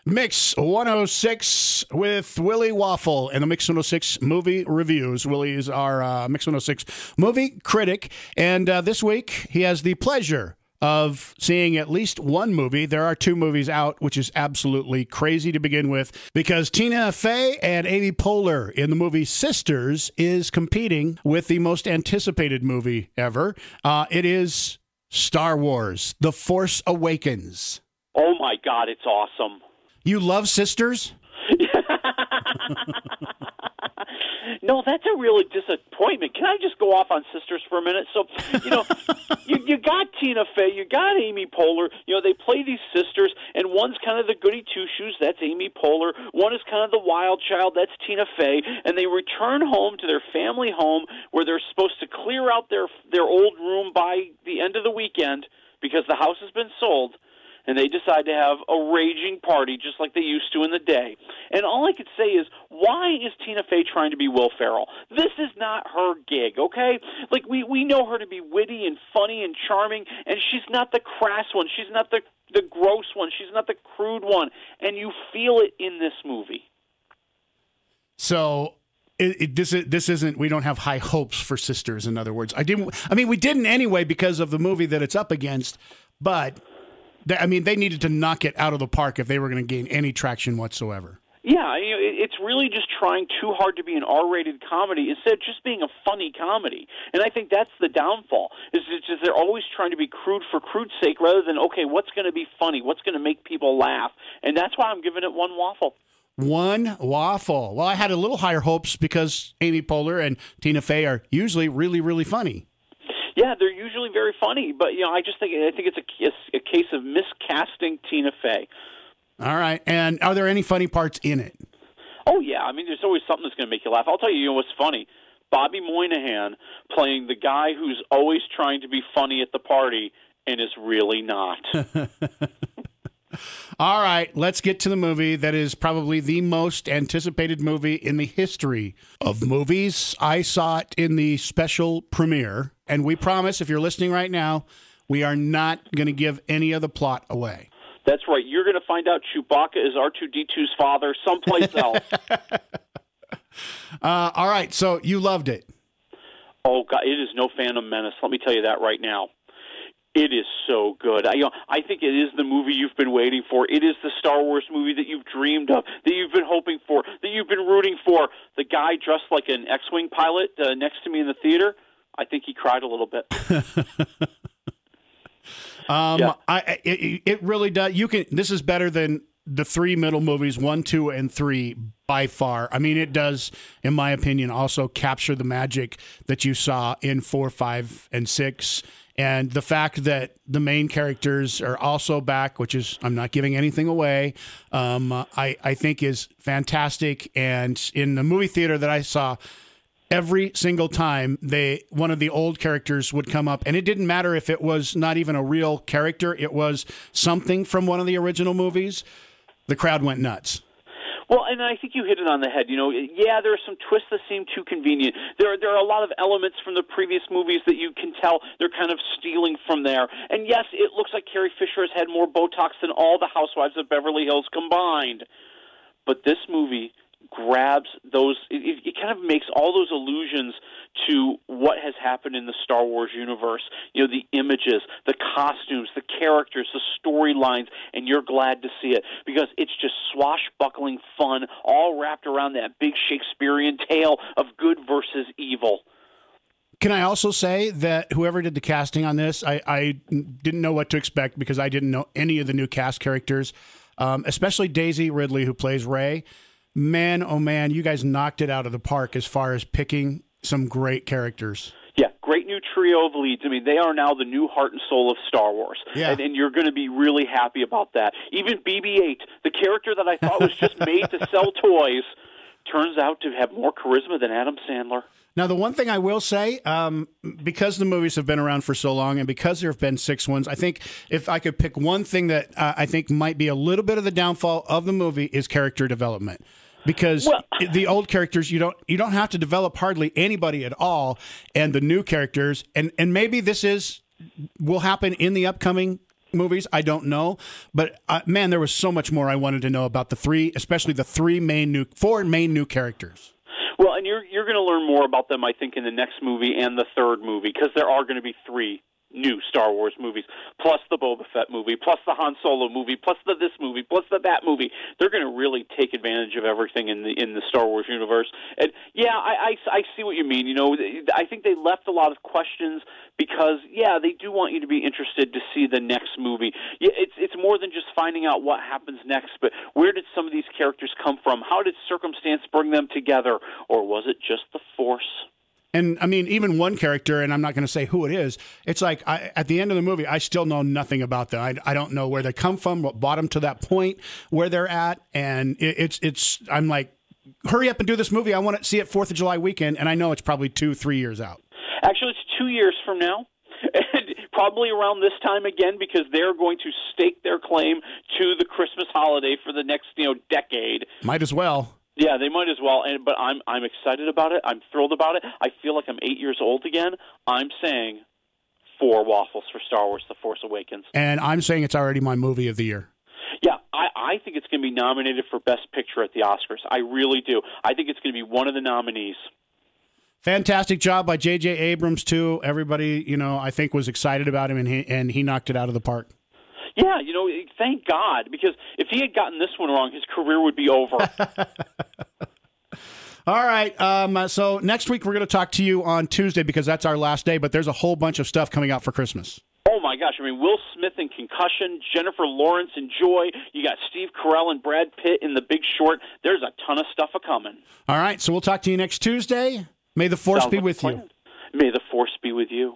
Mix 106 with Willie Waffle and the Mix 106 movie reviews. Willie is our Mix 106 movie critic, and this week he has the pleasure of seeing at least one movie. There are two movies out, which is absolutely crazy to begin with, because Tina Fey and Amy Poehler in the movie Sisters is competing with the most anticipated movie ever. It is Star Wars: The Force Awakens. Oh my God, it's awesome. You love Sisters? No, that's a really disappointment. Can I just go off on Sisters for a minute? So, you got Tina Fey, you got Amy Poehler. They play these sisters, and one's kind of the goody two-shoes, that's Amy Poehler. One is kind of the wild child, that's Tina Fey. And they return home to their family home where they're supposed to clear out their old room by the end of the weekend because the house has been sold. And they decide to have a raging party just like they used to in the day. And all I could say is, why is Tina Fey trying to be Will Ferrell? This is not her gig, okay? Like, we know her to be witty and funny and charming, and she's not the crass one. She's not the gross one. She's not the crude one. And you feel it in this movie. So this isn't. We don't have high hopes for Sisters. In other words, we didn't anyway because of the movie that it's up against, but they needed to knock it out of the park if they were going to gain any traction whatsoever. Yeah, it's really just trying too hard to be an R-rated comedy instead of just being a funny comedy. And I think that's the downfall, is it's just they're always trying to be crude for crude's sake rather than, okay, what's going to be funny? What's going to make people laugh? And that's why I'm giving it one waffle. One waffle. Well, I had a little higher hopes because Amy Poehler and Tina Fey are usually really, really funny. Yeah, they're usually very funny, but I think it's a case of miscasting Tina Fey. All right, and are there any funny parts in it? Oh yeah, there's always something that's going to make you laugh. I'll tell you, what's funny: Bobby Moynihan playing the guy who's always trying to be funny at the party and is really not. All right, let's get to the movie that is probably the most anticipated movie in the history of movies. I saw it in the special premiere, and we promise, if you're listening right now, we are not going to give any of the plot away. That's right. You're going to find out Chewbacca is R2-D2's father someplace else. All right, so you loved it. Oh, God, it is no Phantom Menace. Let me tell you that right now. It is so good. I think it is the movie you've been waiting for. It is the Star Wars movie that you've dreamed of, that you've been hoping for, that you've been rooting for. The guy dressed like an X-Wing pilot next to me in the theater, I think he cried a little bit. Yeah. It really does. This is better than the three middle movies, 1, 2, and 3 by far. It does, in my opinion, also capture the magic that you saw in 4, 5, and 6. And the fact that the main characters are also back, which is, I'm not giving anything away, I think is fantastic. And in the movie theater that I saw, every single time one of the old characters would come up, and it didn't matter if it was not even a real character, it was something from one of the original movies, the crowd went nuts. Well, and I think you hit it on the head. Yeah, there are some twists that seem too convenient. There are a lot of elements from the previous movies that you can tell they're kind of stealing from there. And yes, it looks like Carrie Fisher has had more Botox than all the Housewives of Beverly Hills combined. But this movie grabs those, it kind of makes all those allusions to what has happened in the Star Wars universe. The images, the costumes, the characters, the storylines, and you're glad to see it because it's just swashbuckling fun, all wrapped around that big Shakespearean tale of good versus evil. Can I also say that whoever did the casting on this, I didn't know what to expect because I didn't know any of the new cast characters, especially Daisy Ridley, who plays Rey. Man, oh man, you guys knocked it out of the park as far as picking some great characters. Yeah, great new trio of leads. They are now the new heart and soul of Star Wars. Yeah. And you're going to be really happy about that. Even BB-8, the character that I thought was just made to sell toys, turns out to have more charisma than Adam Sandler. Now, the one thing I will say, because the movies have been around for so long and because there have been 6 ones, I think if I could pick one thing that I think might be a little bit of the downfall of the movie is character development. Because the old characters, you don't have to develop hardly anybody at all, and the new characters, and maybe this will happen in the upcoming movies? I don't know. But, man, there was so much more I wanted to know about the three, especially the four main new characters. Well, and you're going to learn more about them, I think, in the next movie and the third movie, because there are going to be 3 new Star Wars movies, plus the Boba Fett movie, plus the Han Solo movie, plus the this movie, plus the that movie. They're going to really take advantage of everything in the Star Wars universe. And yeah, I see what you mean. You know, I think they left a lot of questions because they do want you to be interested to see the next movie. Yeah, it's more than just finding out what happens next, but where did some of these characters come from? How did circumstance bring them together, or was it just the Force? And, I mean, even one character, and I'm not going to say who it is, it's like at the end of the movie, I still know nothing about them. I don't know where they come from, what brought them to that point, where they're at. And I'm like, hurry up and do this movie. I want to see it 4th of July weekend. And I know it's probably 2-3 years out. Actually, it's 2 years from now. And probably around this time again, because they're going to stake their claim to the Christmas holiday for the next decade. Might as well. Yeah, they might as well. But I'm excited about it. I'm thrilled about it. I feel like I'm 8 years old again. I'm saying 4 waffles for Star Wars: The Force Awakens. And I'm saying it's already my movie of the year. Yeah, I think it's going to be nominated for Best Picture at the Oscars. I really do. I think it's going to be one of the nominees. Fantastic job by J.J. Abrams, too. Everybody, I think was excited about him, and he knocked it out of the park. Yeah, thank God, because if he had gotten this one wrong, his career would be over. All right, so next week we're going to talk to you on Tuesday because that's our last day, but there's a whole bunch of stuff coming out for Christmas. Oh, my gosh. I mean, Will Smith in Concussion, Jennifer Lawrence in Joy, you got Steve Carell and Brad Pitt in The Big Short. There's a ton of stuff a-coming. All right, so we'll talk to you next Tuesday. May the Force be with you. May the Force be with you.